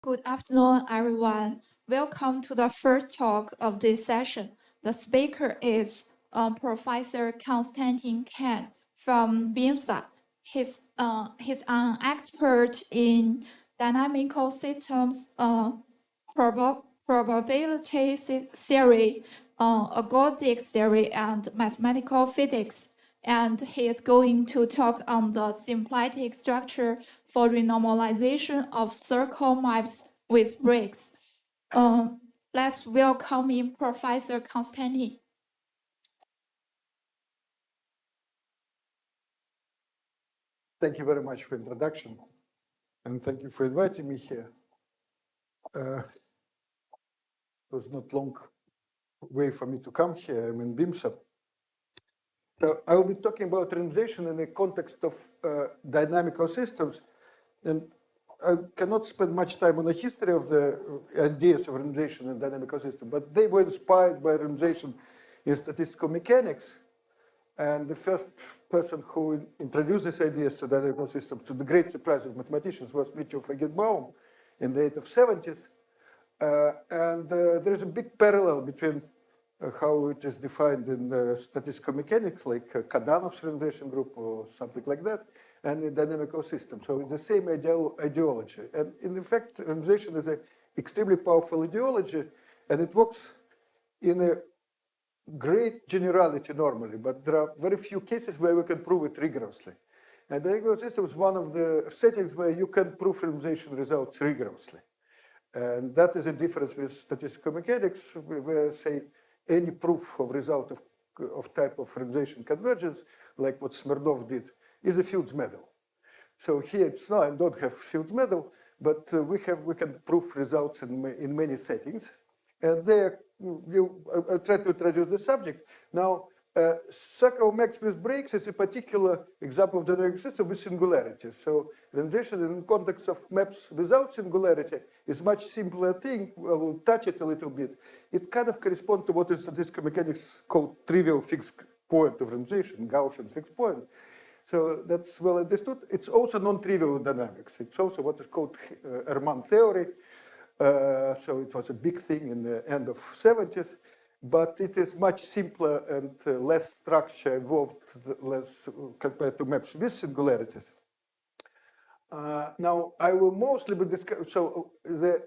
Good afternoon, everyone. Welcome to the first talk of this session. The speaker is Professor Konstantin Khanin from BIMSA. He's an expert in dynamical systems, probability theory, algorithmic theory, and mathematical physics. And he is going to talk on the symplectic structure for renormalization of circle maps with breaks. Let's welcome in Professor Konstantin. Thank you very much for the introduction, and thank you for inviting me here. It was not long way for me to come here. I'm in BIMSA. So I will be talking about renormalization in the context of dynamical systems, and I cannot spend much time on the history of the ideas of renormalization in dynamical systems, but they were inspired by renormalization in statistical mechanics. And the first person who introduced these ideas to dynamical systems, to the great surprise of mathematicians, was Mitchell Feigenbaum in the 70s. There is a big parallel between how it is defined in statistical mechanics, like Kadanov's renormalization group or something like that, and in dynamical systems. So it's the same ideology. And in fact, renormalization is an extremely powerful ideology, and it works in a great generality normally, but there are very few cases where we can prove it rigorously. And the dynamical system is one of the settings where you can prove renormalization results rigorously. And that is a difference with statistical mechanics, where, say, any proof of result of type of renormalization convergence, like what Smerdov did, is a Fields medal. So here it's not, I don't have Fields medal, but we can prove results in many settings. And there, I'll try to introduce the subject. Now, circle maps with breaks is a particular example of dynamic system with singularity. So renormalization in the context of maps without singularity is much simpler thing. We'll touch it a little bit. It kind of corresponds to what in statistical mechanics called trivial fixed point of renormalization, Gaussian fixed point. So that's well understood. It's also non-trivial dynamics. It's also what is called Hermann theory. So it was a big thing in the end of 70s, but it is much simpler and less structure involved, less compared to maps with singularities. Now, I will mostly be discussing, so the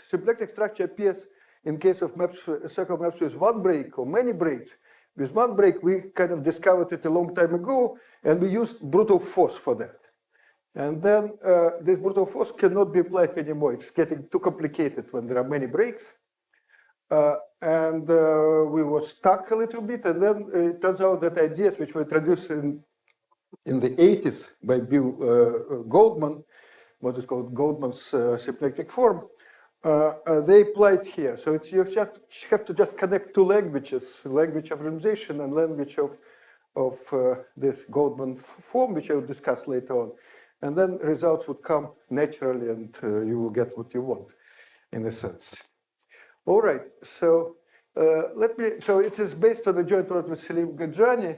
symplectic structure appears in case of maps, circle maps with one break or many breaks. With one break, we kind of discovered it a long time ago, and we used brute force for that. And then this brute force cannot be applied anymore. It's getting too complicated when there are many breaks. We were stuck a little bit. And then it turns out that ideas which were introduced in the 80s by Bill Goldman, what is called Goldman's symplectic form, they applied here. So it's, you just have to just connect two languages, language of renormalization and language of this Goldman form, which I will discuss later on. And then results would come naturally, and you will get what you want, in a sense. All right, so so it is based on a joint work with Selim Gajrani,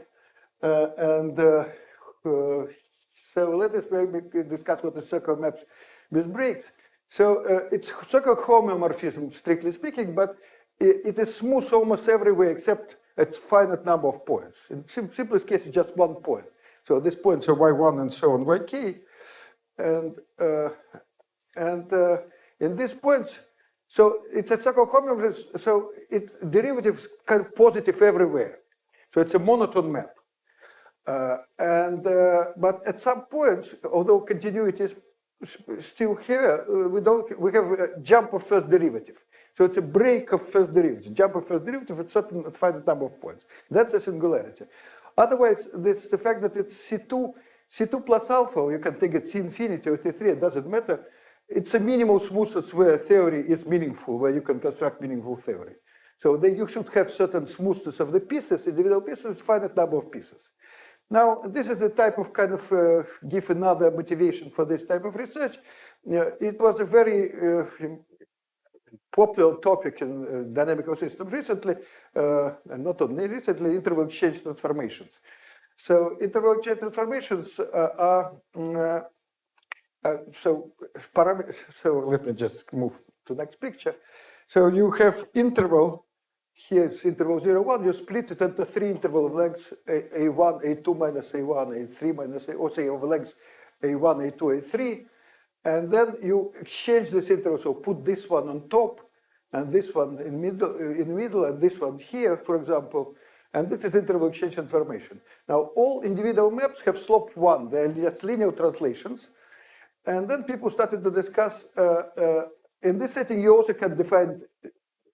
so let us maybe discuss what is circle maps with breaks. So it's circle homeomorphism, strictly speaking, but it is smooth almost everywhere except at finite number of points. In simplest case, it's just one point. So these points are y1 and so on, yk. In these points, so it's a circle homeomorphism, so its derivative is kind of positive everywhere. So it's a monotone map. But at some points, although continuity is still here, we have a jump of first derivative. So it's a break of first derivative, jump of first derivative at certain finite number of points. That's a singularity. Otherwise, the fact that it's C2 plus alpha, you can take it C infinity or T3, it doesn't matter. It's a minimal smoothness where theory is meaningful, where you can construct meaningful theory. So then you should have certain smoothness of the pieces, individual pieces, finite number of pieces. Now, this is a type of kind of give another motivation for this type of research. It was a very popular topic in dynamical systems recently, and not only recently, interval exchange transformations. So interval exchange transformations are So let me just move to the next picture. So you have interval. Here's interval 0, 1. You split it into 3 interval of lengths, A1, A2 minus A1, A3 minus A, or say of lengths A1, A2, A3. And then you exchange this interval. So put this one on top, and this one in middle, and this one here, for example. And this is interval exchange information. Now, all individual maps have slope 1. They're just linear translations. And then people started to discuss, in this setting, you also can define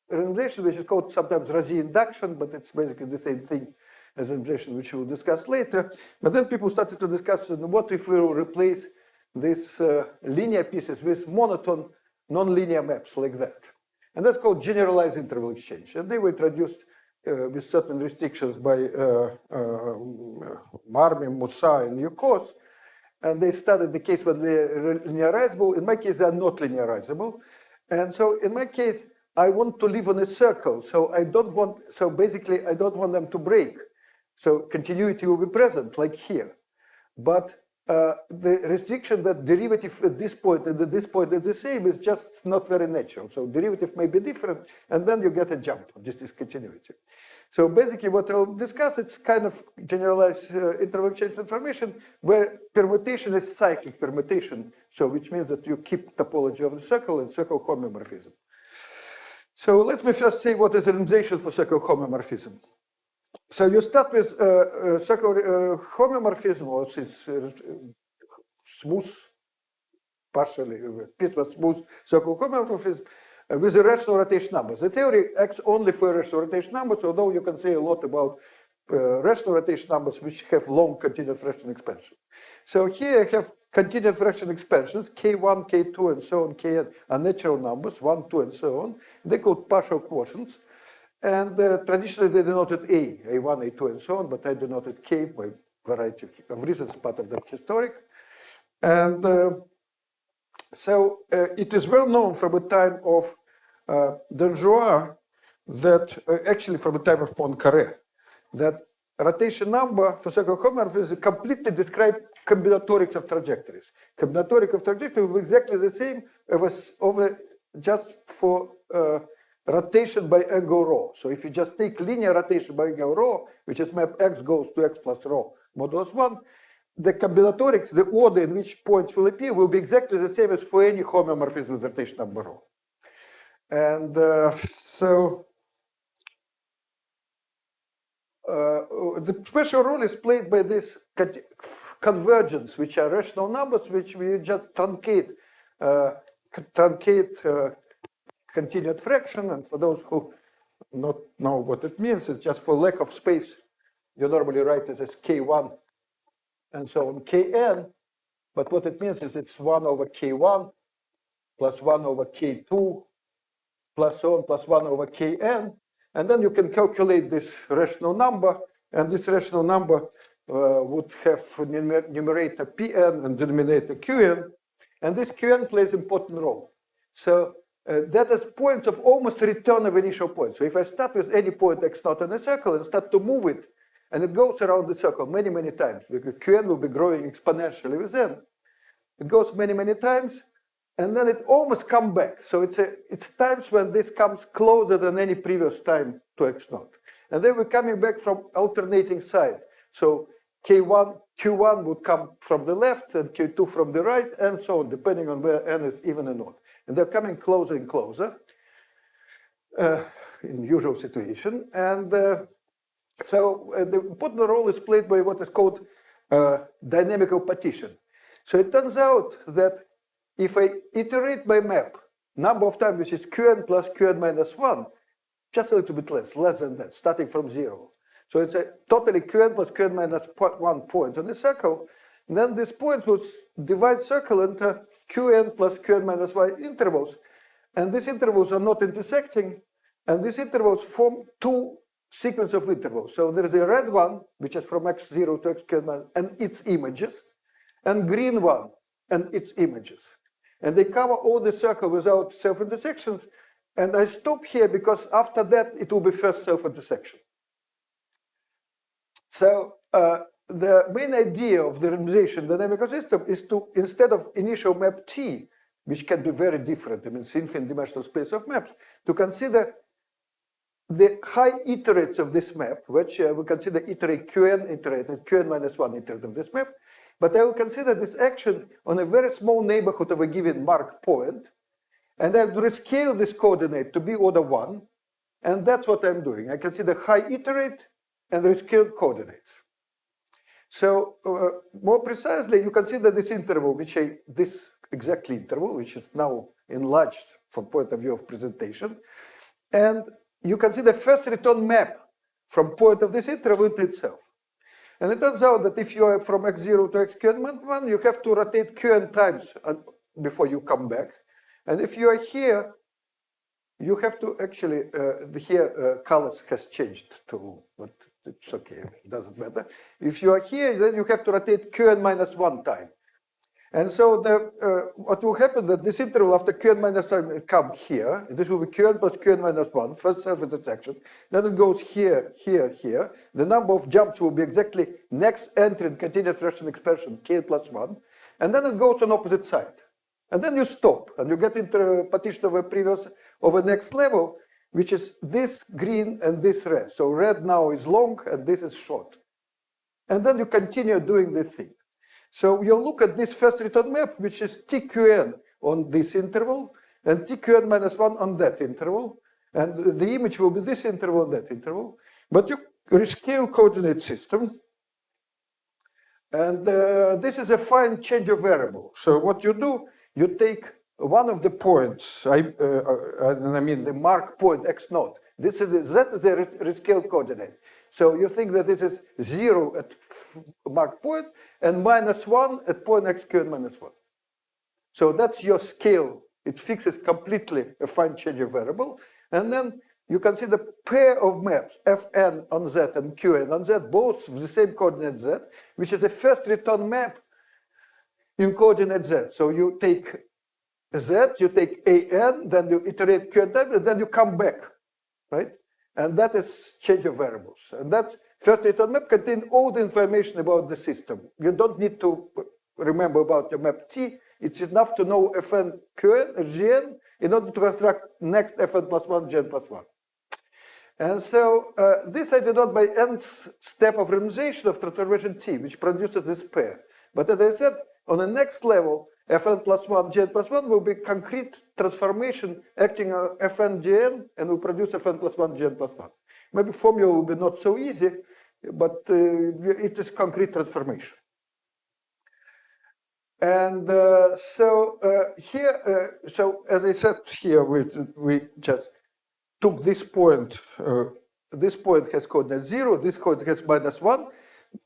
renormalization, which is called sometimes Razi induction, but it's basically the same thing as renormalization, which we'll discuss later. But then people started to discuss what if we replace these linear pieces with monotone nonlinear maps like that. And that's called generalized interval exchange. And they were introduced with certain restrictions by Marmi, Musa, and Yukos. And they studied the case when they're linearizable. In my case, they're not linearizable. And so in my case, I want to live on a circle. So I don't want, so basically, I don't want them to break. So continuity will be present, like here. But the restriction that derivative at this point and at this point is the same is just not very natural. So derivative may be different, and then you get a jump of this discontinuity. So basically what I'll discuss, it's kind of generalized interval exchange information where permutation is cyclic permutation, so which means that you keep topology of the circle and circle homeomorphism. So let me first say what is renormalization for circle homeomorphism. So you start with circle homeomorphism, or this smooth, partially piecewise smooth circle homeomorphism with a rational rotation numbers. The theory acts only for rational rotation numbers, although you can say a lot about rational rotation numbers which have long continuous fraction expansion. So here I have continuous fraction expansions, K1, K2, and so on, Kn are natural numbers, 1, 2, and so on. They're called partial quotients. And traditionally they denoted A, A1, A2, and so on, but I denoted K by variety of reasons, part of them historic. And so it is well known from the time of Denjoy that, actually from the time of Poincaré, that rotation number for circle homeomorphism completely describe combinatorics of trajectories. Combinatoric of trajectories will be exactly the same as over just for rotation by angle rho. So if you just take linear rotation by angle rho, which is map x goes to x plus rho modulus 1, the combinatorics, the order in which points will appear, will be exactly the same as for any homeomorphism with rotation number rho. And so the special role is played by this convergence, which are rational numbers, which we just truncate continued fraction. And for those who not know what it means, it's just for lack of space. You normally write it as K1 and so on, Kn. But what it means is it's 1 over K1 plus 1 over K2 plus so on plus 1 over Kn. And then you can calculate this rational number. And this rational number would have numerator Pn and denominator Qn. And this Qn plays an important role. So that is points of almost return of initial point. So if I start with any point x0 in a circle and start to move it, and it goes around the circle many, many times, because Qn will be growing exponentially with n. It goes many, many times, and then it almost comes back. So it's times when this comes closer than any previous time to x0. And then we're coming back from alternating side. So Q1 would come from the left, and Q2 from the right, and so on, depending on where n is even or not. And they're coming closer and closer in usual situation. And so the important role is played by what is called dynamical partition. So it turns out that if I iterate my map, number of times, which is Qn plus Qn minus 1, just a little bit less than that, starting from 0. So it's a totally Qn plus Qn minus 1 point on the circle. And then this point will divide circle into Qn plus Qn minus 1 intervals. And these intervals are not intersecting. And these intervals form two sequence of intervals. So there is a red one, which is from x0 to xqn and its images, and green one and its images. And they cover all the circle without self-intersections. And I stop here because after that, it will be first self-intersection. So the main idea of the renormalization dynamical system is to, instead of initial map T, which can be very different, I mean, it's infinite dimensional space of maps, to consider the high iterates of this map, which we consider iterate Qn iterated, Qn minus 1 iterate of this map, but I will consider this action on a very small neighborhood of a given mark point, and I will rescale this coordinate to be order 1, and that's what I'm doing. I consider high iterate and rescaled coordinates. So more precisely, you consider this interval, this exactly interval, which is now enlarged from point of view of presentation, and you consider first return map from point of this interval into itself. And it turns out that if you are from x0 to xqn1, you have to rotate qn times before you come back. And if you are here, you have to actually, here colors has changed to, but it's okay, it doesn't matter. If you are here, then you have to rotate qn minus 1 time. And so what will happen that this interval after qn minus 1 come here, this will be qn plus qn minus 1, first self-intersection, then it goes here, here, here. The number of jumps will be exactly next entry in continuous fraction expression, k plus 1, and then it goes on opposite side. And then you stop, and you get into a partition of a previous, of a next level, which is this green and this red. So red now is long, and this is short. And then you continue doing this thing. So you look at this first return map, which is tqn on this interval, and tqn minus 1 on that interval. And the image will be this interval and that interval. But you rescale coordinate system. And this is a fine change of variable. So what you do, you take one of the points, I mean the mark point x0. This is z is a rescale coordinate. So you think that it is 0 at mark point and minus 1 at point xqn minus 1. So that's your scale. It fixes completely a fine change of variable. And then you consider pair of maps, fn on z and qn on z, both with the same coordinate z, which is the first return map in coordinate z. So you take z, you take an, then you iterate qn, and then you come back, right? And that is change of variables. And that first return map contains all the information about the system. You don't need to remember about your map T. It's enough to know fn qn, gn, in order to construct next fn plus 1, gn plus 1. And so this I denote by nth step of renormalization of transformation T, which produces this pair. But as I said, on the next level, fn plus 1, gn plus 1 will be concrete transformation acting on fn gn and will produce fn plus 1, gn plus 1. Maybe formula will be not so easy, but it is concrete transformation. And so here, so as I said here, we just took this point. This point has coordinate 0, this coordinate has minus 1.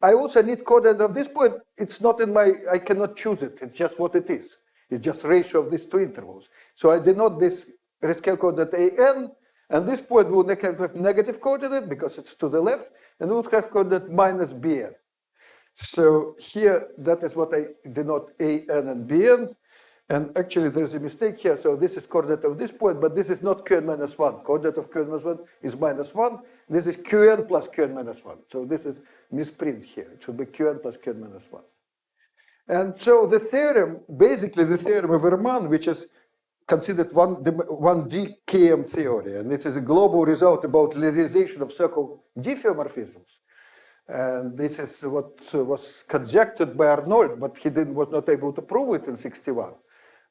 I also need coordinate of this point. It's not in my, I cannot choose it. It's just what it is. It's just ratio of these two intervals. So I denote this rescale coordinate an, and this point will have negative coordinate because it's to the left, and it would have coordinate minus bn. So here, that is what I denote an and bn. And actually, there's a mistake here. So this is coordinate of this point, but this is not qn minus 1. Coordinate of qn minus 1 is minus 1. This is qn plus qn minus 1. So this is misprint here. It should be qn plus qn minus 1. And so the theorem, basically the theorem of Riemann, which is considered 1D KM theory, and it is a global result about linearization of circle diffeomorphisms. And this is what was conjectured by Arnold, but he was not able to prove it in 61.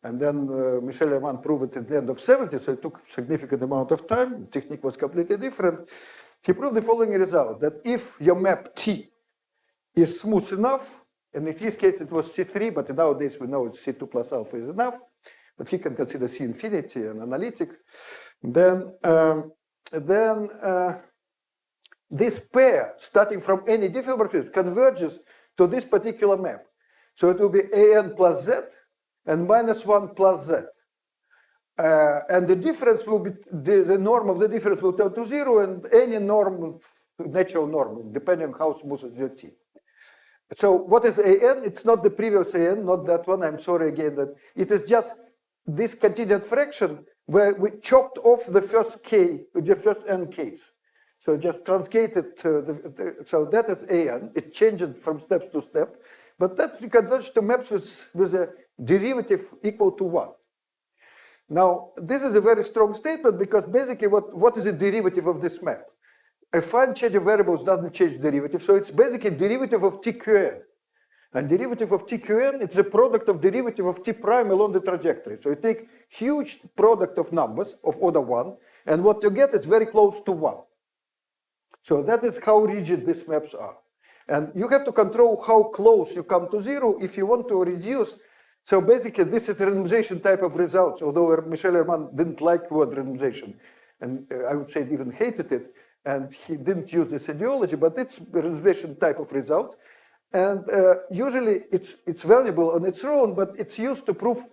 And then Michel Riemann proved it at the end of 70, so it took a significant amount of time. The technique was completely different. He proved the following result, that if your map T is smooth enough, and in his case it was C3, but nowadays we know it's C2 plus alpha is enough, but he can consider C infinity and analytic, then this pair, starting from any diffeomorphism, converges to this particular map. So it will be an plus z and minus 1 plus z. And the difference will be, the norm of the difference will turn to 0, and any norm, natural norm, depending on how smooth is your T. So what is an? It's not the previous an, not that one. I'm sorry again that it is just this continued fraction where we chopped off the first k, the first n case. So just truncate it, so that is an, it changes from steps to step, but that converges to maps with a derivative equal to 1. Now, this is a very strong statement because basically what is the derivative of this map? A fine change of variables doesn't change derivative, so it's basically derivative of TQN. And derivative of TQN, it's a product of derivative of T prime along the trajectory. So you take huge product of numbers of order 1, and what you get is very close to 1. So that is how rigid these maps are. And you have to control how close you come to 0 if you want to reduce. So basically, this is a randomization type of results, although Michel Herman didn't like the word randomization, and I would say even hated it, and he didn't use this ideology, but it's a randomization type of result. And usually it's valuable on its own, but it's used to prove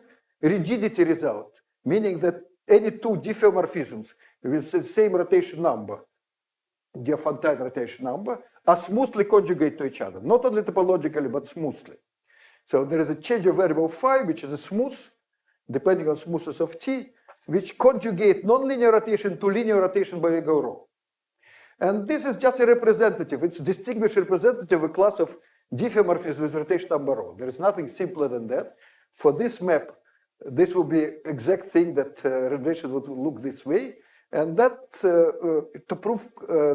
rigidity result, meaning that any two diffeomorphisms with the same rotation number, Diophantine rotation number, are smoothly conjugate to each other, not only topologically, but smoothly. So there is a change of variable phi, which is a smooth, depending on smoothness of T, which conjugate nonlinear rotation to linear rotation by Ego rho. And this is just a representative. It's distinguished representative of a class of diffeomorphisms with rotation number rho. There is nothing simpler than that. For this map, this will be exact thing that relation would look this way. And that, to prove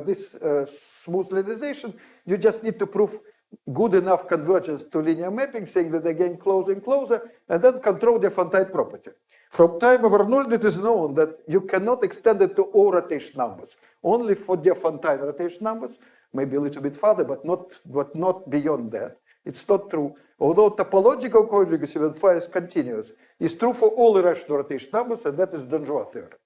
this smooth linearization, you just need to prove good enough convergence to linear mapping, saying that they get closer and closer, and then control the Diophantine property. From time over null, it is known that you cannot extend it to all rotation numbers, only for Diophantine rotation numbers, maybe a little bit further, but not beyond that. It's not true. Although topological conjugacy when phi is continuous is true for all irrational rotation numbers, and that is Danjois theorem.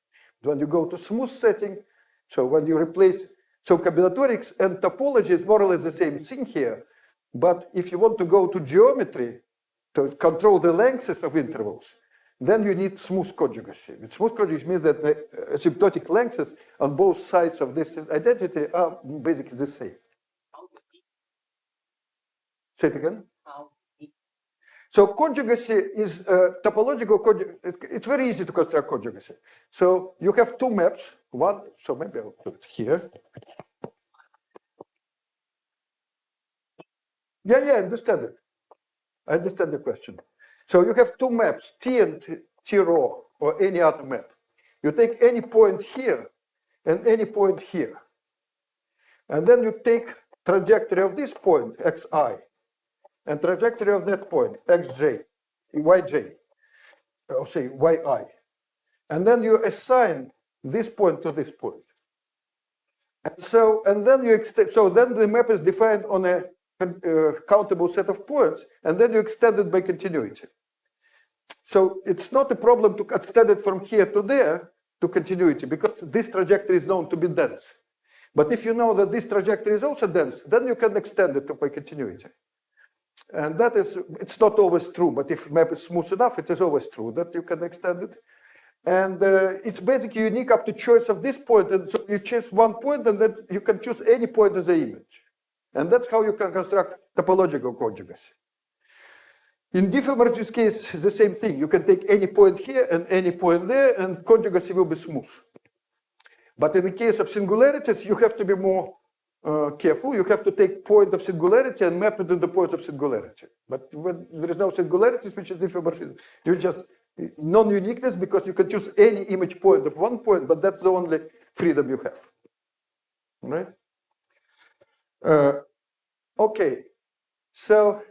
When you go to smooth setting, so when you replace, so combinatorics and topology is more or less the same thing here, but if you want to go to geometry to control the lengths of intervals, then you need smooth conjugacy. With smooth conjugacy means that the asymptotic lengths on both sides of this identity are basically the same. Say it again. So conjugacy is topological conjugacy. It's very easy to construct conjugacy. So you have two maps. One, so maybe I'll put it here. Yeah, I understand it. I understand the question. So you have two maps, T and T rho, or any other map. You take any point here and any point here. And then you take trajectory of this point, xi, and trajectory of that point, xj, yj, or say yi. And then you assign this point to this point. And so, and then you extend, so then the map is defined on a countable set of points, and then you extend it by continuity. So it's not a problem to extend it from here to there to continuity, because this trajectory is known to be dense. But if you know that this trajectory is also dense, then you can extend it by continuity. And that is, it's not always true, but if map is smooth enough, it is always true that you can extend it. And it's basically unique up to choice of this point. And so you choose one point, and then you can choose any point as an image. And that's how you can construct topological conjugacy. In diffeomorphism case, the same thing. You can take any point here and any point there, and conjugacy will be smooth. But in the case of singularities, you have to be more careful. You have to take point of singularity and map it to the point of singularity. But when there is no singularities, which is diffeomorphism, you just non-uniqueness, because you can choose any image point of one point, but that's the only freedom you have. Right? Okay. So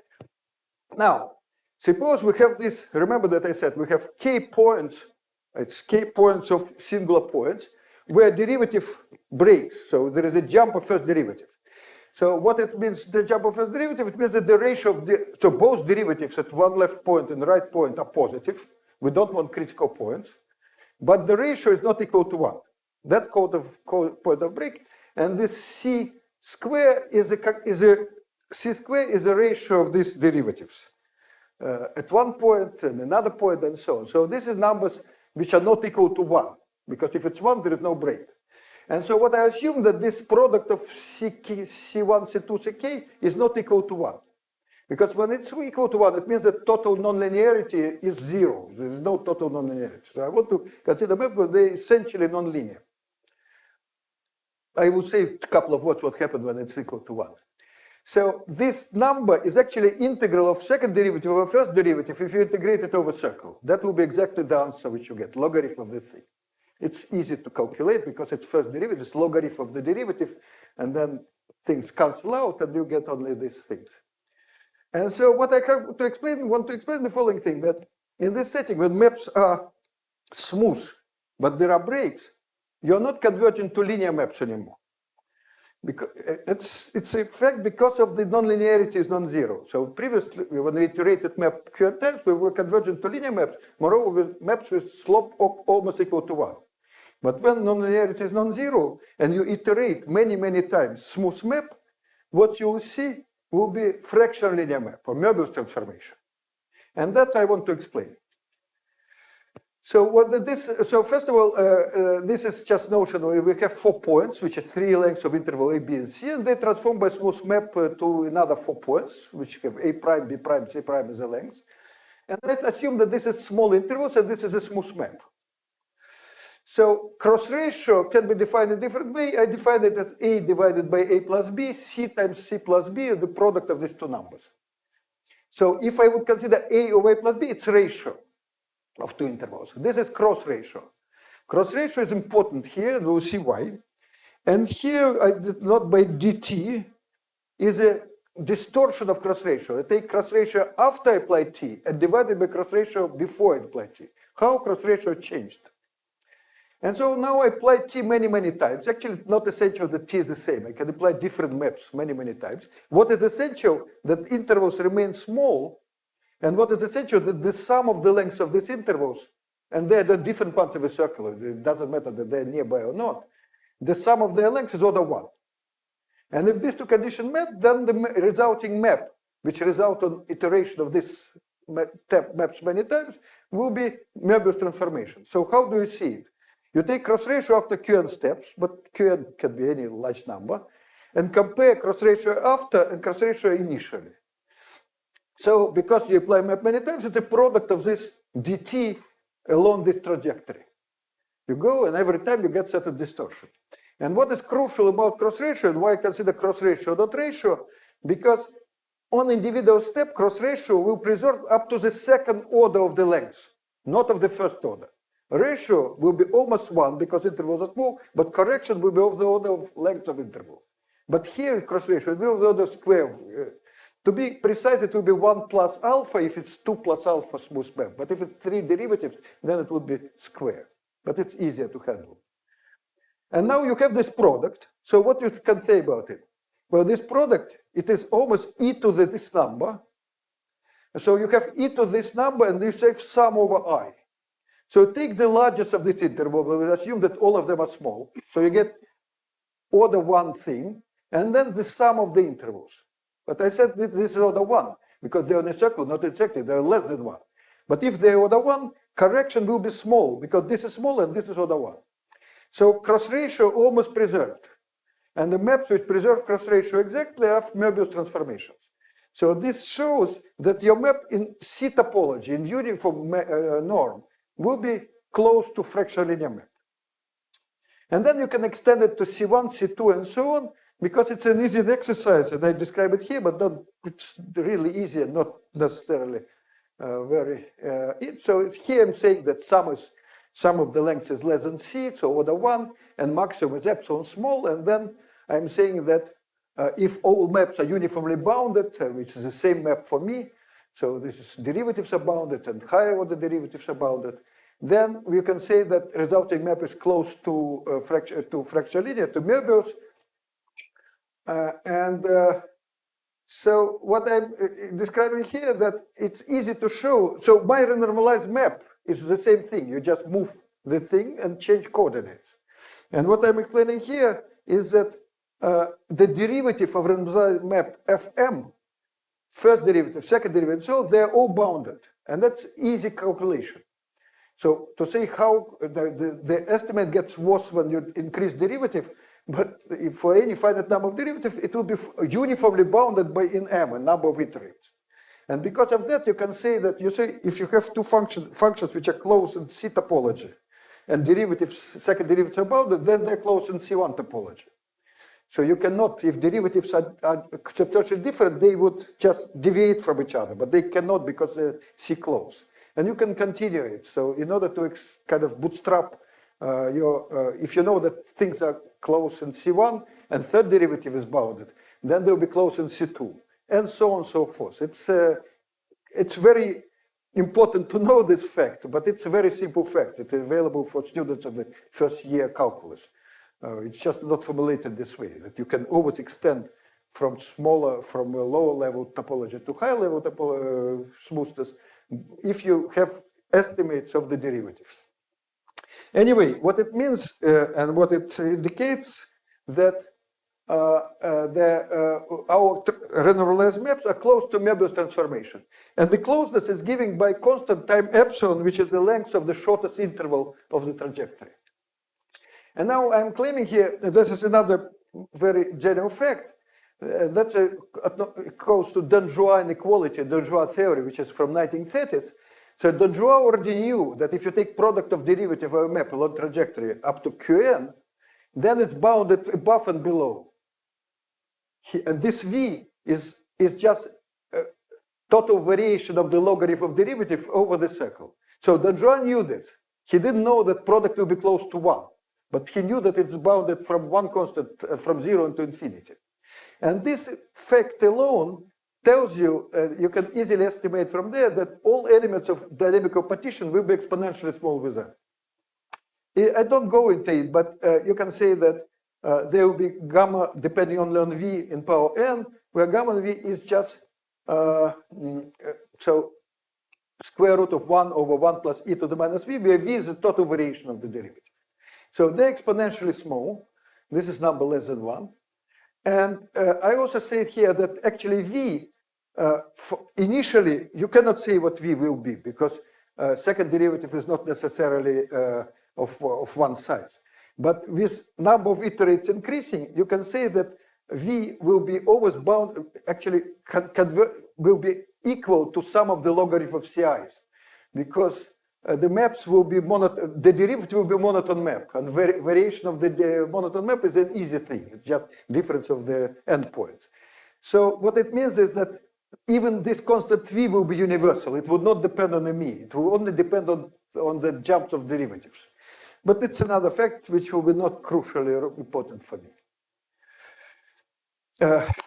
now, suppose we have this, remember that I said we have k points, it's k points of singular points, where derivative breaks. So there is a jump of first derivative. So what it means, the jump of first derivative, it means that the ratio of the, so both derivatives at one left point and right point are positive. We don't want critical points, but the ratio is not equal to 1. That point of break, and this c square is a ratio of these derivatives at one point and another point and so on. So this is numbers which are not equal to 1, because if it's 1, there is no break. And so what I assume that this product of C1, C2, Ck is not equal to 1. Because when it's equal to 1, it means that total nonlinearity is 0. There is no total nonlinearity. So I want to consider map where they are essentially nonlinear. I will say a couple of words what happened when it's equal to 1. So this number is actually integral of second derivative over first derivative if you integrate it over circle. That will be exactly the answer which you get, logarithm of the thing. It's easy to calculate because it's first derivative, it's logarithm of the derivative, and then things cancel out and you get only these things. And so what I want to explain the following thing, that in this setting, when maps are smooth, but there are breaks, you're not converging to linear maps anymore. Because it's a fact because of the nonlinearity is non-zero. So previously, when we iterated map Q times, we were convergent to linear maps, moreover with maps with slope almost equal to 1. But when nonlinearity is non-zero, and you iterate many, many times smooth map, what you will see will be fractional linear map, or Möbius transformation. And that I want to explain. So first of all, this is just notion where we have 4 points, which are 3 lengths of interval A, B, and C, and they transform by smooth map to another 4 points, which have A prime, B prime, C prime as a length. And let's assume that this is small intervals and this is a smooth map. So cross ratio can be defined in a different way. I define it as A divided by A plus B, C times C plus B, the product of these 2 numbers. So if I would consider A over A plus B, it's ratio of 2 intervals. This is cross ratio. Cross ratio is important here, and we'll see why. And here, I did not by dt, is a distortion of cross ratio. I take cross ratio after I apply t and divide it by cross ratio before I apply t. How cross ratio changed? And so now I apply t many, many times. Actually, it's not essential that t is the same. I can apply different maps many, many times. What is essential? That intervals remain small. And what is essential? That the sum of the lengths of these intervals, and they're the different part of a circle, it doesn't matter that they're nearby or not, the sum of their lengths is order 1. And if these 2 conditions met, then the resulting map, which result on iteration of this maps many times, will be Möbius transformation. So how do you see it? You take cross ratio after Qn steps, but Qn can be any large number, and compare cross ratio after and cross ratio initially. So because you apply map many times, it's a product of this dt along this trajectory. You go, and every time you get certain distortion. And what is crucial about cross ratio, and why I consider cross ratio not ratio, because on individual step, cross ratio will preserve up to the second order of the length, not of the first order. Ratio will be almost 1 because intervals are small, but correction will be of the order of length of interval. But here, cross ratio will be of the order of square. To be precise, it will be 1 plus alpha if it's 2 plus alpha smooth map. But if it's 3 derivatives, then it would be square. But it's easier to handle. And now you have this product. So what you can say about it? Well, this product, it is almost e to this number. So you have e to this number, and you say sum over I. So take the largest of this interval. We assume that all of them are small. So you get order 1 thing, and then the sum of the intervals. But I said this is order 1, because they're in a circle, not exactly, they're less than 1. But if they're order 1, correction will be small, because this is small and this is order 1. So cross ratio almost preserved. And the maps which preserve cross ratio exactly are Möbius transformations. So this shows that your map in C topology, in uniform norm, will be close to fractional linear map. And then you can extend it to C1, C2, and so on, because it's an easy exercise, and I describe it here, but it's really easy and not necessarily very. So here I'm saying that sum of the lengths is less than C, so order 1, and maximum is epsilon small, and then I'm saying that if all maps are uniformly bounded, which is the same map for me, so this is derivatives are bounded and higher order derivatives are bounded, then we can say that resulting map is close to fractional linear, to Möbius. So what I'm describing here, that it's easy to show. So my renormalized map is the same thing. You just move the thing and change coordinates. And what I'm explaining here is that the derivative of renormalized map Fm, first derivative, second derivative, so they're all bounded. And that's easy calculation. So to say how the estimate gets worse when you increase derivative, but if for any finite number of derivatives, it will be uniformly bounded by in M, a number of iterates. And because of that, you can say that if you have 2 functions which are close in C topology, and derivatives, second derivatives are bounded, then they're close in C1 topology. So you cannot, if derivatives are substantially different, they would just deviate from each other, but they cannot because they're C-close. And you can continue it. So in order to kind of bootstrap if you know that things are close in C1 and third derivative is bounded, then they'll be close in C2, and so on and so forth. It's very important to know this fact, but it's a very simple fact. It's available for students of the first year calculus. It's just not formulated this way, that you can always extend from a lower level topology to higher level smoothness if you have estimates of the derivatives. Anyway, what it means and what it indicates that our renormalized maps are close to Möbius transformation. And the closeness is given by constant time epsilon, which is the length of the shortest interval of the trajectory. And now I'm claiming here, this is another very general fact, that's close to Donjois inequality, Donjois theory, which is from 1930s. So Donjois already knew that if you take product of derivative of a map along trajectory up to Qn, then it's bounded above and below. And this V is just a total variation of the logarithm of derivative over the circle. So Donjois knew this. He didn't know that product will be close to 1, but he knew that it's bounded from one constant, from 0 to infinity. And this fact alone tells you, you can easily estimate from there that all elements of dynamical partition will be exponentially small with n. I don't go into it, but you can say that there will be gamma depending on ln v in power n, where gamma v is just so square root of 1 over 1 plus e to the minus v, where v is the total variation of the derivative. So they're exponentially small. This is number less than 1. And I also say here that actually v, initially, you cannot say what v will be, because second derivative is not necessarily of one size. But with number of iterates increasing, you can say that v will be always bound, actually will be equal to sum of the logarithm of ci's, because the maps will be the derivative will be monotone map, and variation of the monotone map is an easy thing. It's just difference of the endpoints. So what it means is that even this constant v will be universal. It would not depend on a me. It will only depend on the jumps of derivatives. But it's another fact which will be not crucially important for me.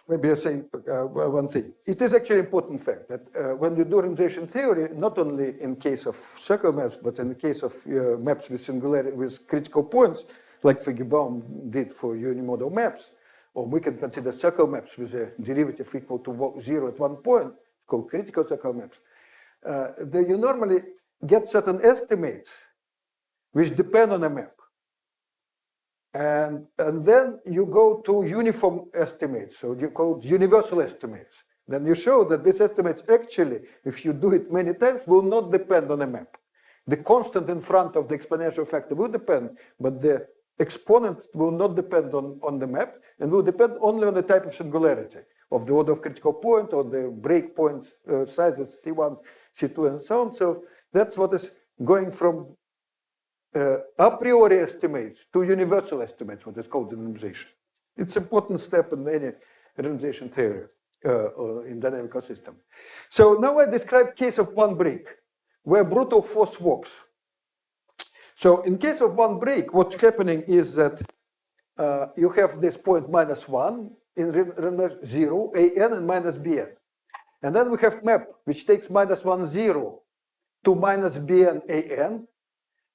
Maybe I say one thing. It is actually an important fact that when you do renormalization theory, not only in case of circle maps, but in the case of maps with singularity, with critical points, like Feigenbaum did for unimodal maps, or we can consider circle maps with a derivative equal to 0 at one point, it's called critical circle maps. You normally get certain estimates which depend on a map. And then you go to uniform estimates, so you call universal estimates. Then you show that these estimates actually, if you do it many times, will not depend on a map. The constant in front of the exponential factor will depend, but the exponent will not depend on the map, and will depend only on the type of singularity of the order of critical point or the breakpoint sizes C1, C2, and so on. So that's what is going from a priori estimates to universal estimates, what is called renormalization. It's an important step in any renormalization theory or in dynamical system. So now I describe case of one break, where brutal force works. So in case of one break, what's happening is that you have this point -1 in 0, an and minus bn. And then we have map, which takes -1, 0 to -bn, an,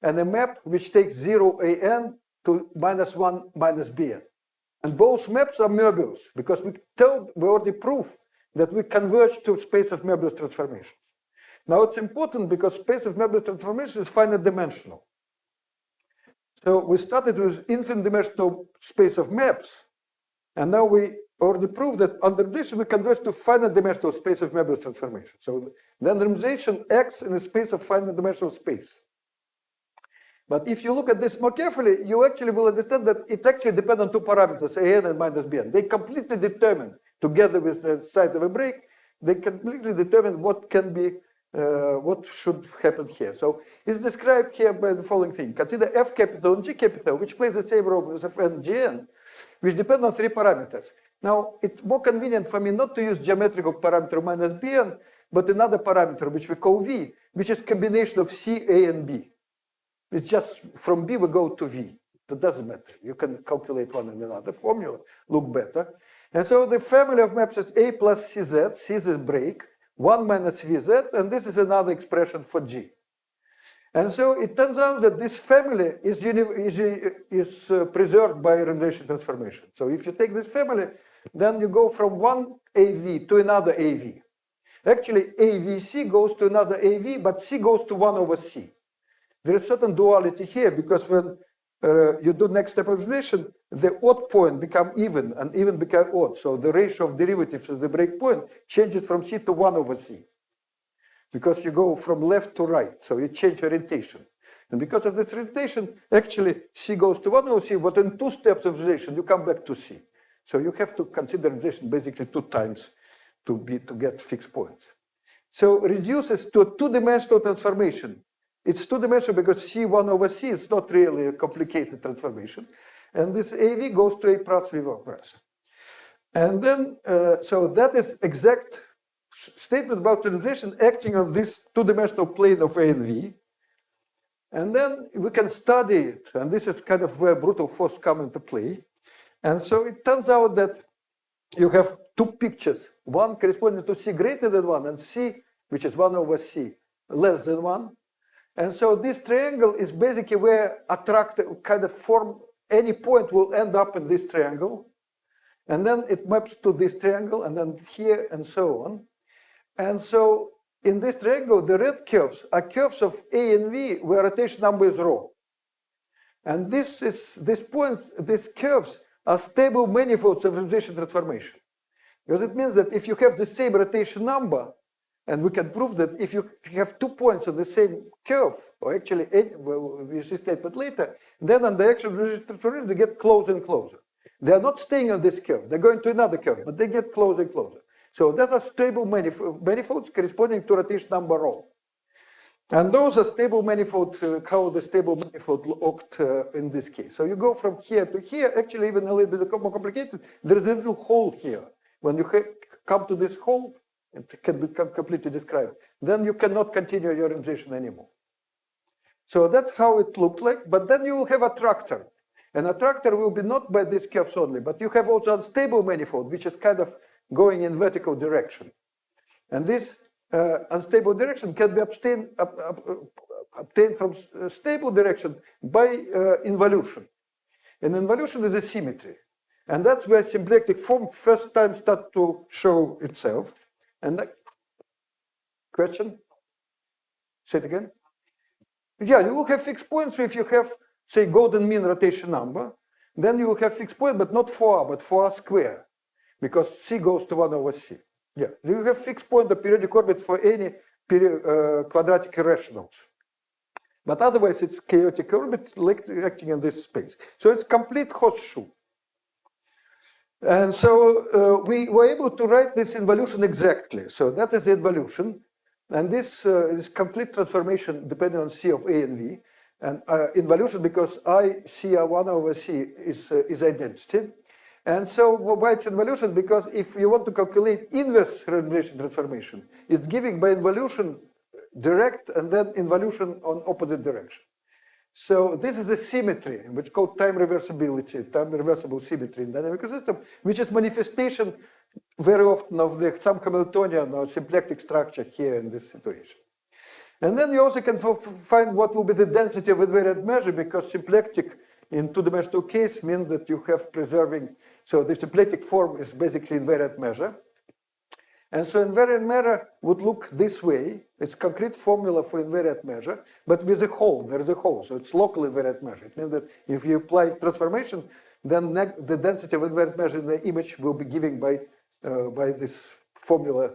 and a map which takes 0, an to -1, -bn. And both maps are Möbius, because we already proved that we converge to space of Möbius transformations. Now it's important because space of Möbius transformations is finite dimensional. So we started with infinite dimensional space of maps, and now we already proved that under this we converge to finite dimensional space of Möbius transformation. So then renormalization acts in a space of finite dimensional space. But if you look at this more carefully, you actually will understand that it actually depends on two parameters, an and -bn. They completely determine, together with the size of a break, they completely determine what can be, what should happen here. So it's described here by the following thing. Consider F capital and G capital, which plays the same role as F and Gn. which depend on 3 parameters. Now, it's more convenient for me not to use geometrical parameter minus bn, but another parameter, which we call v, which is combination of c, a, and b. It's just from b we go to v. That doesn't matter. You can calculate one and another formula, look better. And so the family of maps is a plus cz, c is break, 1 minus vz, and this is another expression for g. And so it turns out that this family is preserved by renormalization transformation. So if you take this family, then you go from one AV to another AV. Actually, AVC goes to another AV, but C goes to 1 over C. There is certain duality here, because when you do next step optimization, the odd point become even, and even become odd. So the ratio of derivatives to the break point changes from C to 1 over C, because you go from left to right, so you change orientation. And because of this orientation, actually C goes to 1 over C, but in 2 steps of optimization, you come back to C. So you have to consider optimization basically 2 times to get fixed points. So reduces to a 2-dimensional transformation. It's 2-dimensional because C1 over C is not really a complicated transformation. And this AV goes to A plus V plus. And then, so that is exact statement about translation acting on this 2-dimensional plane of A and V. And then we can study it. And this is kind of where brutal force come into play. And so it turns out that you have 2 pictures, one corresponding to C greater than 1 and C, which is 1 over C, less than 1. And so this triangle is basically where attractor kind of form, any point will end up in this triangle. And then it maps to this triangle, and then here, and so on. And so in this triangle, the red curves are curves of A and V where rotation number is rho. And these curves are stable manifolds of renormalization transformation. Because it means that if you have the same rotation number, and we can prove that if you have 2 points on the same curve, or actually, we see statement later, then on the actual renormalization transformation, they get closer and closer. They are not staying on this curve. They're going to another curve, but they get closer and closer. So those are stable manifolds corresponding to rotation number rho. And those are stable manifolds, how the stable manifold looked in this case. So you go from here to here, actually even a little bit more complicated. There is a little hole here. When you come to this hole, it can become completely described. Then you cannot continue your renormalization anymore. So that's how it looked like. But then you will have attractor. An attractor will be not by these curves only, but you have also unstable manifold, which is kind of going in vertical direction. And this unstable direction can be obtained from stable direction by involution. And involution is a symmetry. And that's where symplectic form first time start to show itself. And that question? Say it again? Yeah, you will have fixed points if you have, say, golden mean rotation number. Then you will have fixed point, but not 4r, but 4r square, because C goes to 1 over C. Yeah, you have fixed point of periodic orbit for any quadratic irrationals. But otherwise, it's chaotic orbit acting in this space. So it's complete horseshoe. And so we were able to write this involution exactly. So that is the involution. And this is complete transformation depending on C of A and V. And involution because I CR1 over C is identity. And so why it's involution? Because if you want to calculate inverse renormalization transformation, it's giving by involution direct and then involution on opposite direction. So this is a symmetry, which is called time reversibility, time reversible symmetry in dynamic system, which is manifestation very often of some Hamiltonian or symplectic structure here in this situation. And then you also can find what will be the density of invariant measure, because symplectic in 2-dimensional case means that you have preserving, so the symplectic form is basically invariant measure. And so invariant measure would look this way. It's concrete formula for invariant measure, but with a hole, there is a hole, so it's local invariant measure. It means that if you apply transformation, then the density of invariant measure in the image will be given by this formula,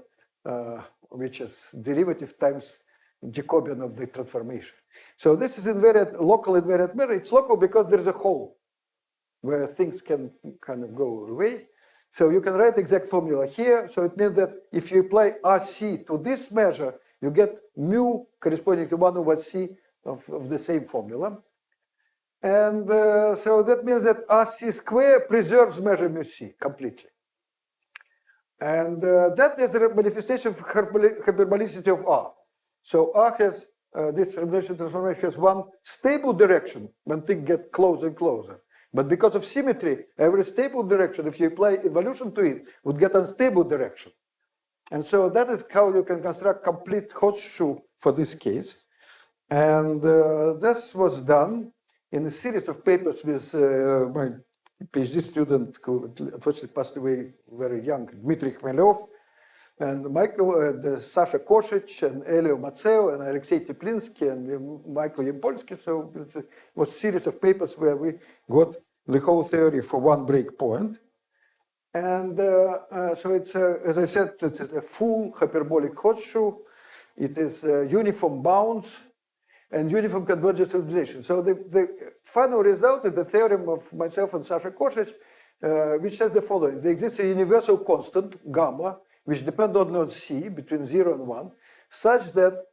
which is derivative times Jacobian of the transformation. So this is local invariant measure. It's local because there's a hole where things can kind of go away. So you can write exact formula here. So it means that if you apply RC to this measure, you get mu corresponding to 1 over C of the same formula. And so that means that RC square preserves measure mu C completely. And that is the manifestation of hyperbolicity of R. So R has, this renormalization transformation has one stable direction when things get closer and closer. But because of symmetry, every stable direction, if you apply evolution to it, would get unstable direction. And so that is how you can construct complete horseshoe for this case. And this was done in a series of papers with my PhD student who unfortunately passed away very young, Dmitry Khmelov, and Michael, Sasha Koshich, and Elio Matseo, and Alexei Teplinsky, and Michael Yampolsky. So it was a series of papers where we got the whole theory for one breakpoint. And so it's, as I said, it is a full hyperbolic horseshoe. It is uniform bounds and uniform convergence optimization. So the final result is the theorem of myself and Sasha Koshich, which says the following. There exists a universal constant, gamma, which depends on node C between 0 and 1, such that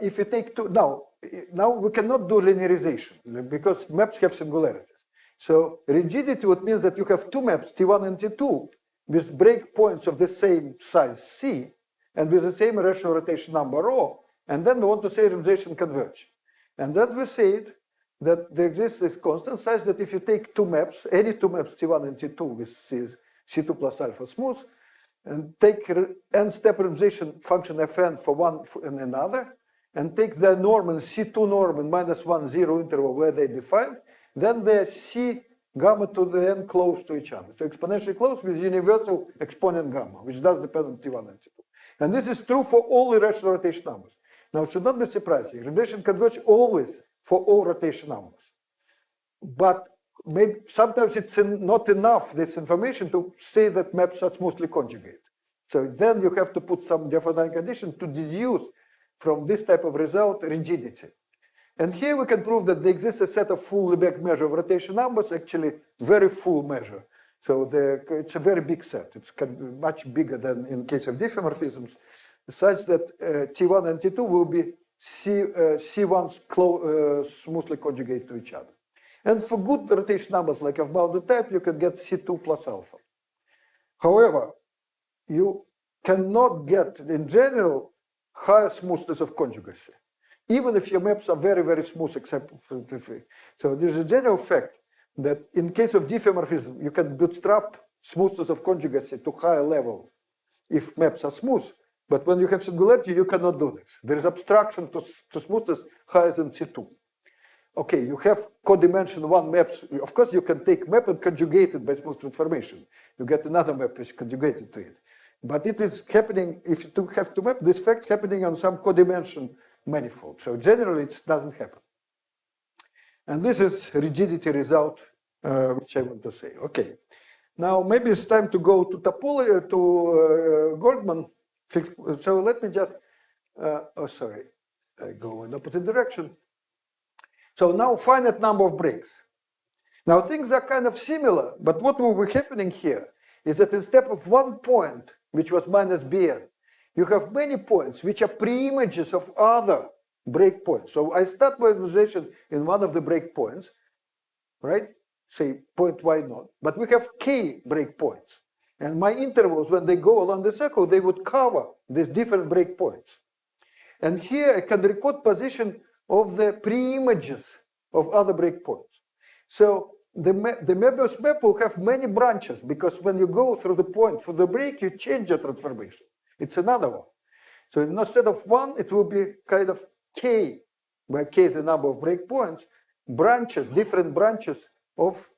if you take two, now we cannot do linearization because maps have singularities. So rigidity would mean that you have two maps, T1 and T2, with breakpoints of the same size C, and with the same rational rotation number rho, and then we want to say renormalization converge. And that we said that there exists this constant such that if you take two maps, any two maps, T1 and T2 with C2 plus alpha smooth, and take n-step renormalization function Fn for one and another, and take the norm and C2 norm in -1, 0 interval where they defined, then they C gamma to the n close to each other. So exponentially close with universal exponent gamma, which does depend on T1 and T2. And this is true for all irrational rotation numbers. Now, it should not be surprising. Renormalization converge always for all rotation numbers. But maybe sometimes it's not enough, this information, to say that maps are smoothly conjugate. So then you have to put some definite condition to deduce from this type of result rigidity. And here we can prove that there exists a set of full Lebesgue measure of rotation numbers, actually very full measure. So it's a very big set. It's much bigger than in case of diffeomorphisms, such that T1 and T2 will be C1s smoothly conjugate to each other. And for good rotation numbers like of bounded type, you can get C2 plus alpha. However, you cannot get, in general, higher smoothness of conjugacy, even if your maps are very, very smooth, except for the. So there's a general fact that in case of diffeomorphism, you can bootstrap smoothness of conjugacy to higher level if maps are smooth. But when you have singularity, you cannot do this. There is abstraction to smoothness higher than C2. Okay, you have codimension one maps. Of course, you can take map and conjugate it by smooth transformation. You get another map which is conjugated to it. But it is happening, if you have to map, this fact happening on some codimension manifold. So generally, it doesn't happen. And this is rigidity result, which I want to say. Okay. Now, maybe it's time to go to topology, to Goldman. So let me just, I go in opposite direction. So now finite number of breaks. Now things are kind of similar, but what will be happening here is that instead of one point, which was minus Bn, you have many points which are pre-images of other breakpoints. So I start my renormalization in one of the breakpoints, right? Say point y0, but we have k breakpoints. And my intervals, when they go along the circle, they would cover these different breakpoints. And here I can record position of the pre-images of other breakpoints. So the Möbius map will have many branches, because when you go through the point for the break, you change your transformation. It's another one. So instead of one, it will be kind of k, where k is the number of breakpoints, branches, different branches of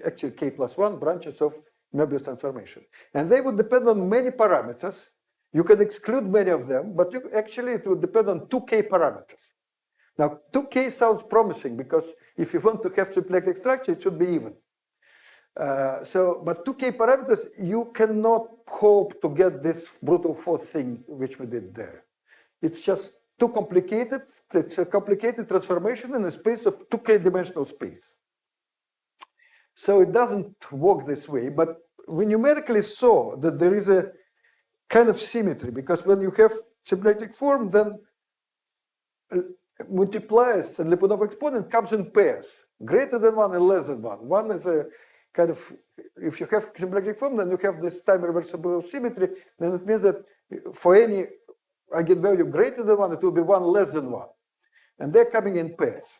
actually k plus 1 branches of Möbius transformation. And they would depend on many parameters. You can exclude many of them, but actually it would depend on 2k parameters. Now, 2k sounds promising, because if you want to have symplectic structure, it should be even. But 2k parameters, you cannot hope to get this brutal force thing which we did there. It's just too complicated. It's a complicated transformation in a space of 2k dimensional space. So it doesn't work this way, but we numerically saw that there is a kind of symmetry, because when you have symplectic form, then multipliers and Lyapunov exponent comes in pairs, greater than 1 and less than 1. One is a kind of, if you have symplectic form, then you have this time reversible symmetry, then it means that for any eigenvalue greater than 1, it will be 1 less than 1. And they're coming in pairs.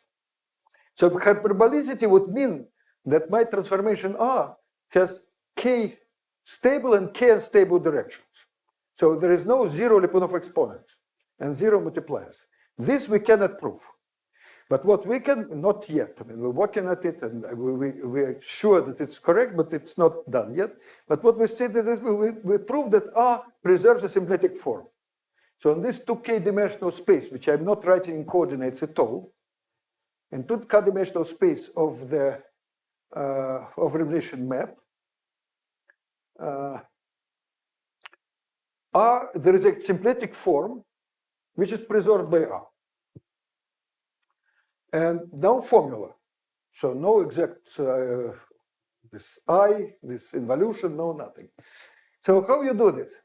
So hyperbolicity would mean that my transformation R has k stable and k unstable directions. So there is no zero Lyapunov exponents and zero multipliers. This we cannot prove. But what we can, not yet, I mean, we're working at it and we're sure that it's correct, but it's not done yet. But what we said is we proved that R preserves a symplectic form. So in this 2k dimensional space, which I'm not writing in coordinates at all, in 2k dimensional space of the renormalization map, R, there is a symplectic form which is preserved by R. And no formula. So no exact, this I, this involution, no nothing. So how you do this?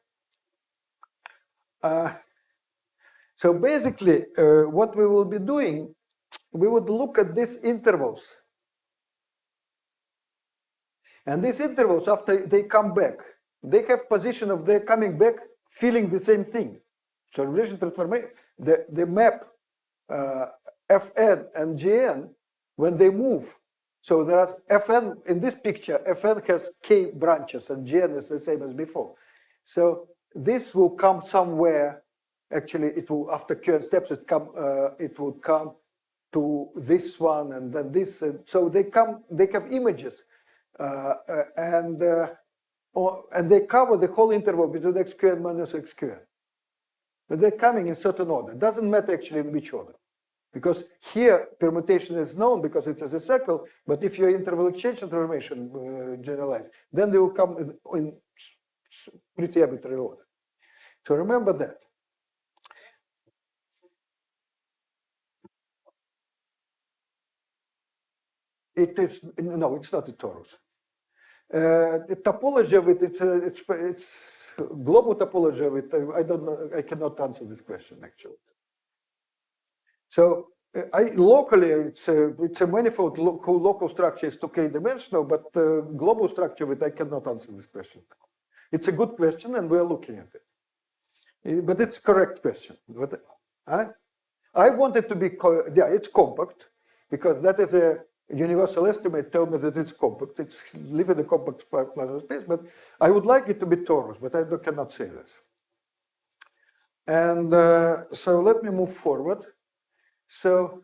So basically, what we will be doing, we would look at these intervals. And these intervals, after they come back, they have position of their coming back feeling the same thing. So relation transformation, the map Fn and Gn, when they move, so there are Fn, in this picture, Fn has k branches and Gn is the same as before. So this will come somewhere, actually it will, after Qn steps, it will come to this one and then this. And so they have images and they cover the whole interval between x squared minus x squared. But they're coming in certain order. It doesn't matter actually in which order. Because here permutation is known because it is a circle, but if your interval exchange transformation generalized, then they will come in pretty arbitrary order. So remember that. It is, no, it's not a torus. The topology of it, it's global topology of it. I don't know, I cannot answer this question actually. So locally, it's a manifold whose local structure is 2k dimensional, but global structure of it, I cannot answer this question. It's a good question, and we're looking at it. But it's a correct question. But I want it to be, yeah, it's compact, because that is a universal estimate tell me that it's compact. It's live in a compact plasma space, but I would like it to be torus, but I cannot say this. And so let me move forward. So,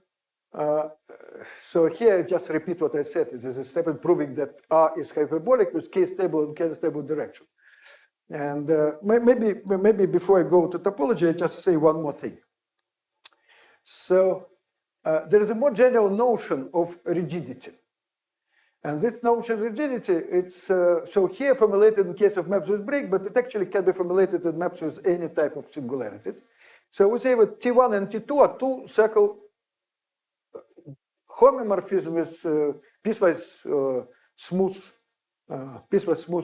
so here I just repeat what I said. It is a step in proving that R is hyperbolic with k stable and k unstable direction. And maybe before I go to topology, I just say one more thing. So there is a more general notion of rigidity. And this notion of rigidity, it's so here formulated in case of maps with break, but it actually can be formulated in maps with any type of singularities. So we say that T1 and T2 are two circle homeomorphism is piecewise smooth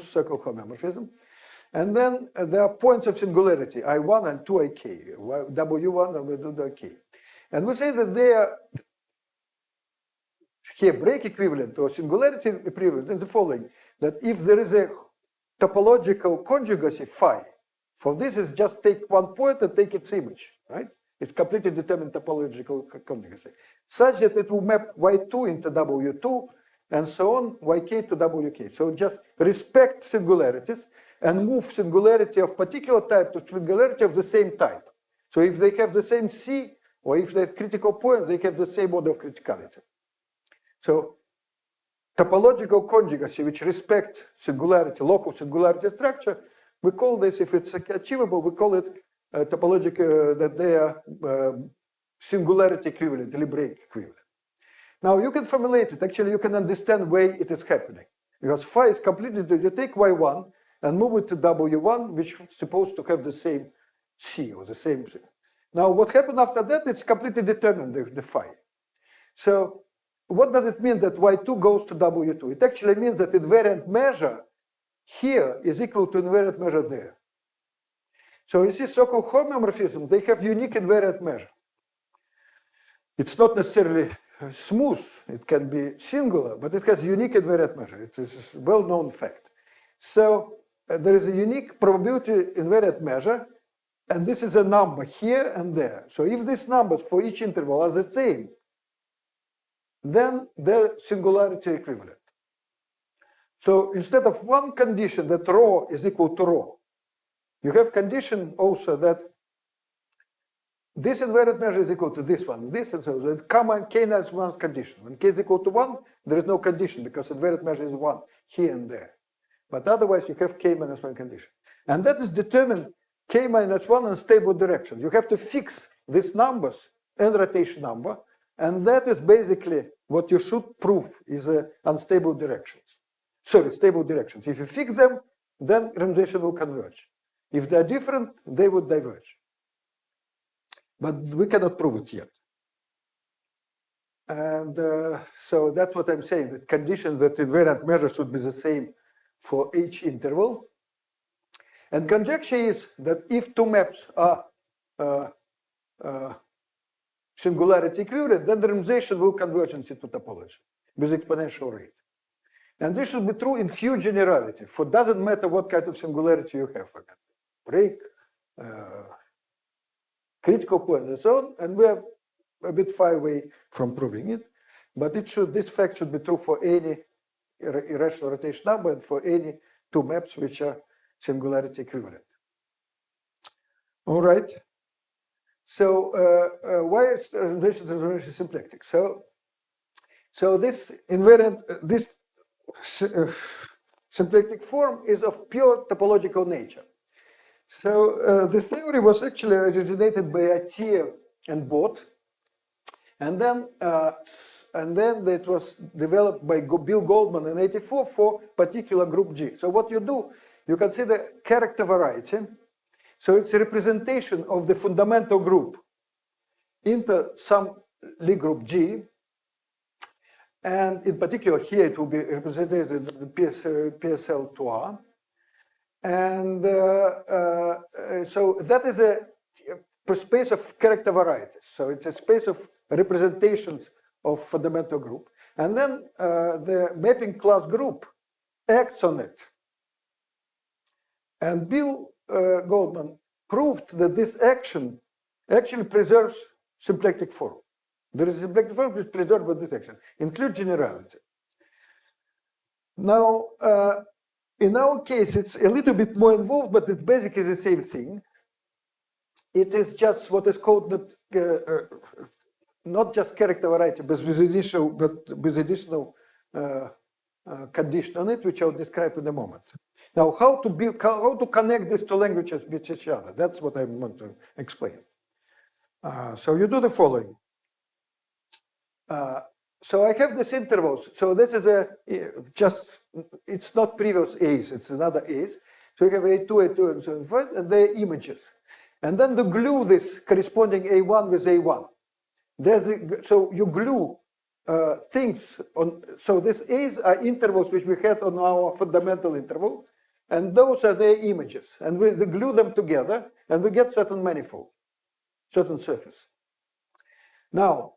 circle homeomorphism. And then there are points of singularity, I1 and 2ik, W1 and W2ik. And we say that they are here break equivalent or singularity equivalent in the following, that if there is a topological conjugacy phi, for this is just take one point and take its image, right? It's completely determined topological conjugacy, such that it will map Y2 into W2 and so on, YK to WK. So just respect singularities and move singularity of particular type to singularity of the same type. So if they have the same C, or if they're critical points, they have the same order of criticality. So topological conjugacy, which respect singularity, local singularity structure, we call this, if it's achievable, we call it topological, that they are singularity equivalent, Lie equivalent. Now you can formulate it, actually you can understand why it is happening. Because phi is completely, you take Y1 and move it to W1, which is supposed to have the same C or the same thing. Now what happened after that, it's completely determined, the phi. So what does it mean that Y2 goes to W2? It actually means that invariant measure here is equal to invariant measure there. So you see, so-called homeomorphism, they have unique invariant measure. It's not necessarily smooth, it can be singular, but it has unique invariant measure. It is a well-known fact. So there is a unique probability invariant measure, and this is a number here and there. So if these numbers for each interval are the same, then they're singularity equivalent. So instead of one condition that rho is equal to rho, you have condition also that this invariant measure is equal to this one, this, and so it's common k-1 condition. When k is equal to 1, there is no condition because invariant measure is 1 here and there. But otherwise, you have k-1 condition. And that is determined k-1 in stable direction. You have to fix these numbers and rotation number, and that is basically what you should prove is unstable directions. Sorry, stable directions. If you fix them, then renormalization will converge. If they're different, they would diverge. But we cannot prove it yet. And so that's what I'm saying, the condition that invariant measure should be the same for each interval. And conjecture is that if two maps are singularity equivalent, then the renormalization will converge into topology with exponential rate. And this should be true in huge generality, for it doesn't matter what kind of singularity you have. Break, critical point, and so on, and we are a bit far away from proving it, but this fact should be true for any irrational rotation number and for any two maps which are singularity equivalent. All right. So why is renormalization symplectic? So this invariant, this symplectic form is of pure topological nature. So the theory was actually originated by Atiyah and Bott, and then it was developed by Bill Goldman in '84 for particular group G. So what you do, you consider character variety. So it's a representation of the fundamental group into some Lie group G, and in particular here it will be represented in the PSL2R. And so that is a space of character varieties. So it's a space of representations of fundamental group. And then the mapping class group acts on it. And Bill Goldman proved that this action actually preserves symplectic form. There is a symplectic form which is preserved by this action, include generality. Now, in our case, it's a little bit more involved, but it's basically the same thing. It is just what is called not just character variety, but with additional condition on it, which I'll describe in a moment. Now, how to connect these two languages with each other? That's what I want to explain. So you do the following. So I have these intervals. So this is it's not previous A's, it's another A's. So you have A2, A2, and so forth, and they're images. And then you glue this corresponding A1 with A1. So you glue things on, so these A's are intervals which we had on our fundamental interval, and those are their images. And we glue them together, and we get certain manifold, certain surface. Now,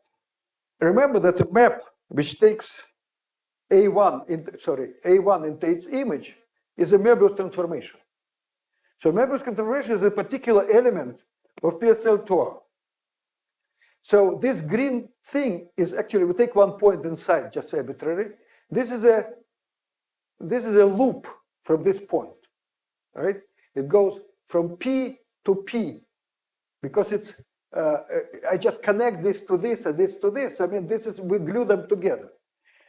remember that a map which takes A1 into its image is a Möbius transformation. So Möbius transformation is a particular element of PSL2R. So this green thing is actually, we take one point inside, just arbitrary. This is a loop from this point, right? It goes from P to P because it's I just connect this to this and this to this. I mean, we glue them together.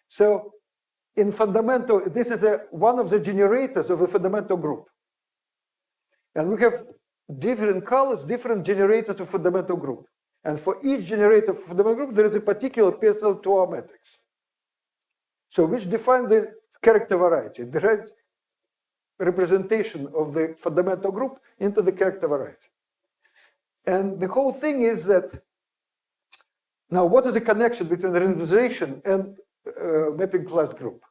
So in fundamental, this is one of the generators of a fundamental group. And we have different colors, different generators of fundamental group. And for each generator of fundamental group, there is a particular PSL2R matrix. So which define the character variety, the right representation of the fundamental group into the character variety. And the whole thing is that, now what is the connection between renormalization and mapping class group?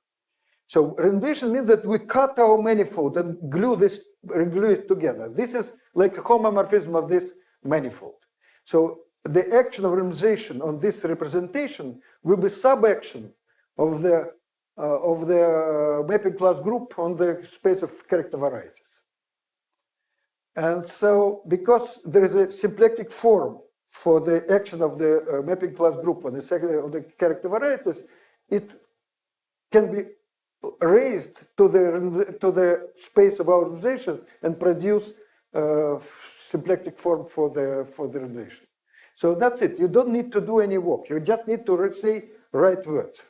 So renormalization means that we cut our manifold and glue it together. This is like a homeomorphism of this manifold. So the action of renormalization on this representation will be sub-action of the mapping class group on the space of character varieties. And so, because there is a symplectic form for the action of the mapping class group on the character varieties, it can be raised to the space of our renormalizations and produce symplectic form for the renormalization. So that's it. You don't need to do any work. You just need to say right words.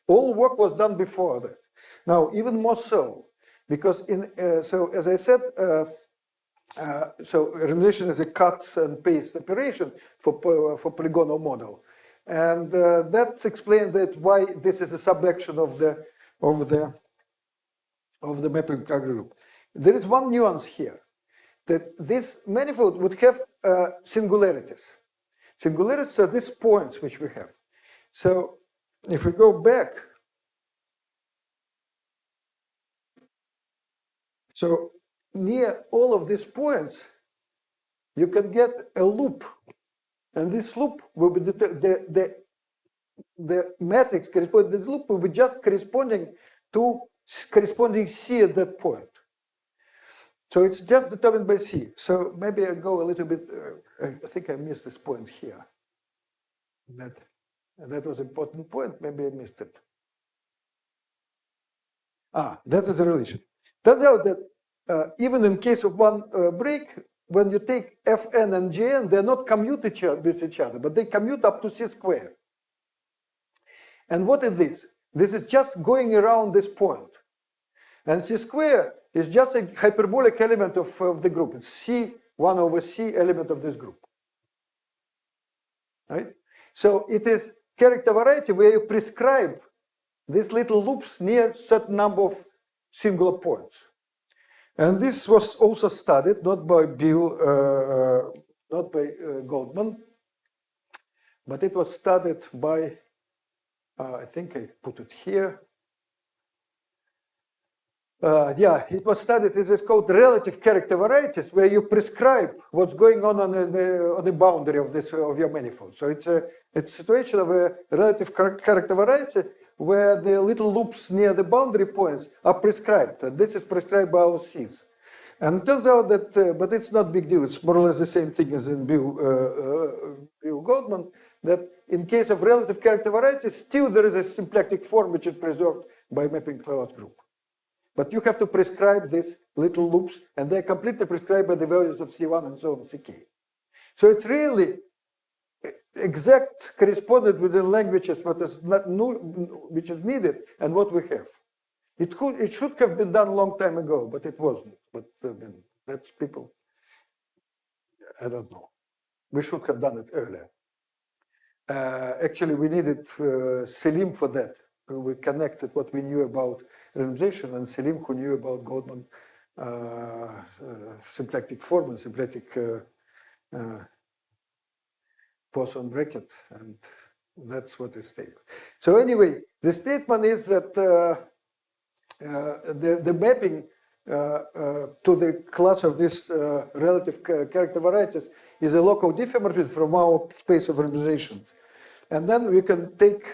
All work was done before that. Now, even more so, because so as I said, so renormalization is a cut and paste operation for polygonal model, and that's explained that why this is a sub-action of the mapping group. There is one nuance here, that this manifold would have singularities. Singularities are these points which we have. So if we go back, so near all of these points, you can get a loop. And this loop will be the matrix corresponding to the loop will be just corresponding to corresponding C at that point. So it's just determined by C. So maybe I go a little bit, I think I missed this point here. That was an important point, maybe I missed it. That is a relation. Turns out that even in case of one break, when you take Fn and Gn, they're not commute with each other, but they commute up to C squared. And what is this? This is just going around this point. And C squared is just a hyperbolic element of the group. It's C, 1 over C element of this group. Right? So it is character variety where you prescribe these little loops near a certain number of singular points. And this was also studied, not by Bill, not by Goldman, but it was studied by, I think I put it here. It was studied, it is called relative character varieties, where you prescribe what's going on the boundary of your manifold. So it's a situation of a relative character variety where the little loops near the boundary points are prescribed. And this is prescribed by our Cs. And it turns out that, but it's not a big deal, it's more or less the same thing as in Bill Goldman, that in case of relative character varieties, still there is a symplectic form which is preserved by mapping class group. But you have to prescribe these little loops, and they're completely prescribed by the values of C1 and so on, Ck. So it's really exact correspondent with the languages what is not which is needed and what we have. It should have been done a long time ago, but it wasn't. But that's people. I don't know. We should have done it earlier. Actually, we needed Selim for that. We connected what we knew about renormalization and Selim, who knew about Goldman symplectic form and symplectic Poisson bracket, and that's what is stated. So anyway, the statement is that the mapping to the class of these relative character varieties is a local diffeomorphism from our space of renormalizations. And then we can take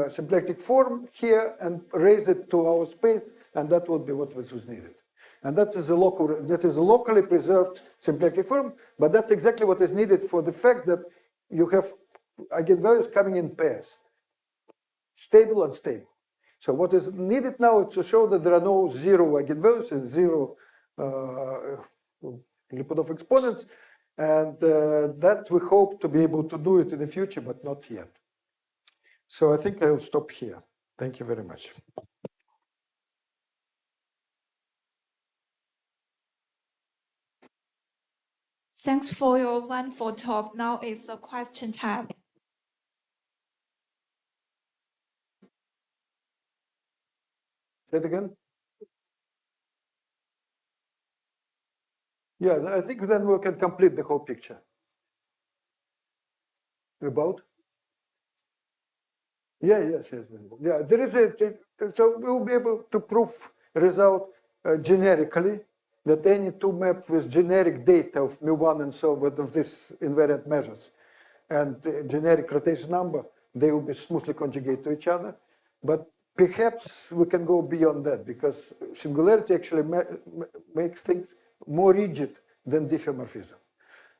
symplectic form here and raise it to our space, and that would be what was needed. And that is a locally preserved symplectic form, but that's exactly what is needed for the fact that you have eigenvalues coming in pairs, stable and unstable. So what is needed now is to show that there are no zero eigenvalues and zero Lipodov exponents, and that we hope to be able to do it in the future, but not yet. So I think I'll stop here. Thank you very much. Thanks for your wonderful talk. Now is the question time. Say it again? Yeah, I think then we can complete the whole picture. About? Yeah, yes. Yeah, there is so we will be able to prove result generically that any two map with generic data of mu1 and so on of these invariant measures and generic rotation number, they will be smoothly conjugate to each other. But perhaps we can go beyond that, because singularity actually makes things more rigid than diffeomorphism.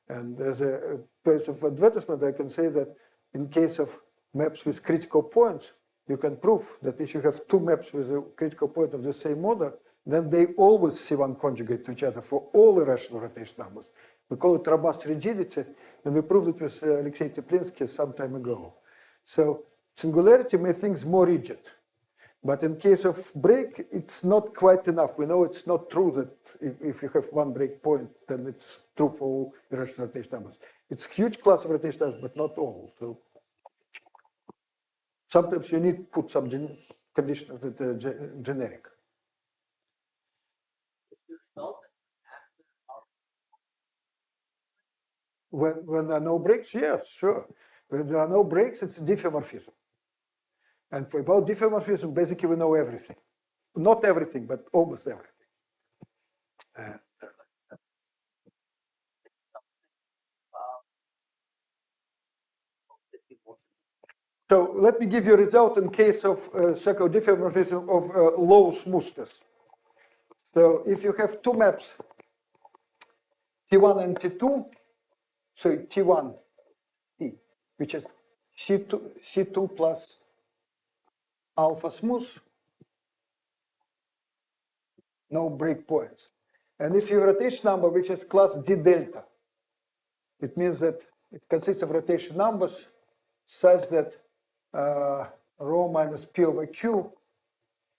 And as a piece of advertisement, I can say that in case of maps with critical points, you can prove that if you have two maps with a critical point of the same order, then they always C1 conjugate to each other for all irrational rotation numbers. We call it robust rigidity, and we proved it with Alexei Teplinsky some time ago. So singularity makes things more rigid. But in case of break, it's not quite enough. We know it's not true that if you have one break point, then it's true for all irrational rotation numbers. It's a huge class of rotation numbers, but not all. So sometimes you need to put some condition that are generic. When there are no breaks, yes, sure. When there are no breaks, it's diffeomorphism. And for about diffeomorphism, basically we know everything. Not everything, but almost everything. So let me give you a result in case of circle diffeomorphism of low smoothness. So if you have two maps, T1 and T2, so T1, which is C2 plus alpha smooth, no breakpoints. And if you rotation number, which is class D delta, it means that it consists of rotation numbers such that rho minus P over Q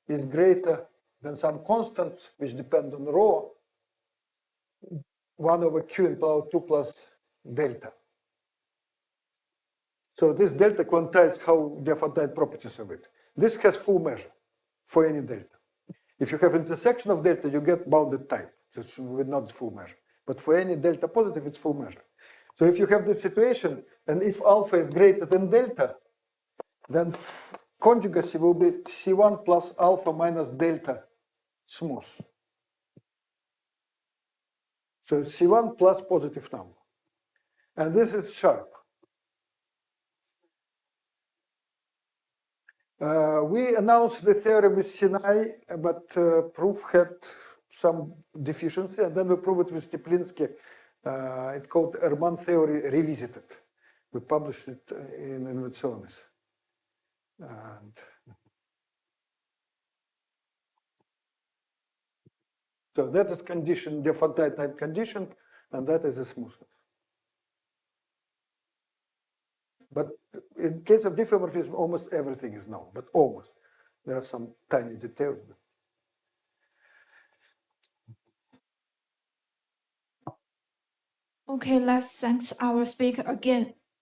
is greater than some constants which depend on rho, 1 over Q in power 2 plus delta. So this delta quantizes how the finite properties of it. This has full measure for any delta. If you have intersection of delta, you get bounded type. It's not full measure. But for any delta positive, it's full measure. So if you have this situation, and if alpha is greater than delta, then conjugacy will be C1 plus alpha minus delta smooth. So C1 plus positive number. And this is sharp. We announced the theorem with Sinai, but proof had some deficiency, and then we proved it with Teplinsky. It's called Erman theory revisited. We published it in Innovationes. And so that is condition, the finite type condition, and that is a smoothness. But in case of diffeomorphism, almost everything is known, but almost. There are some tiny details. Okay, let's thank our speaker again.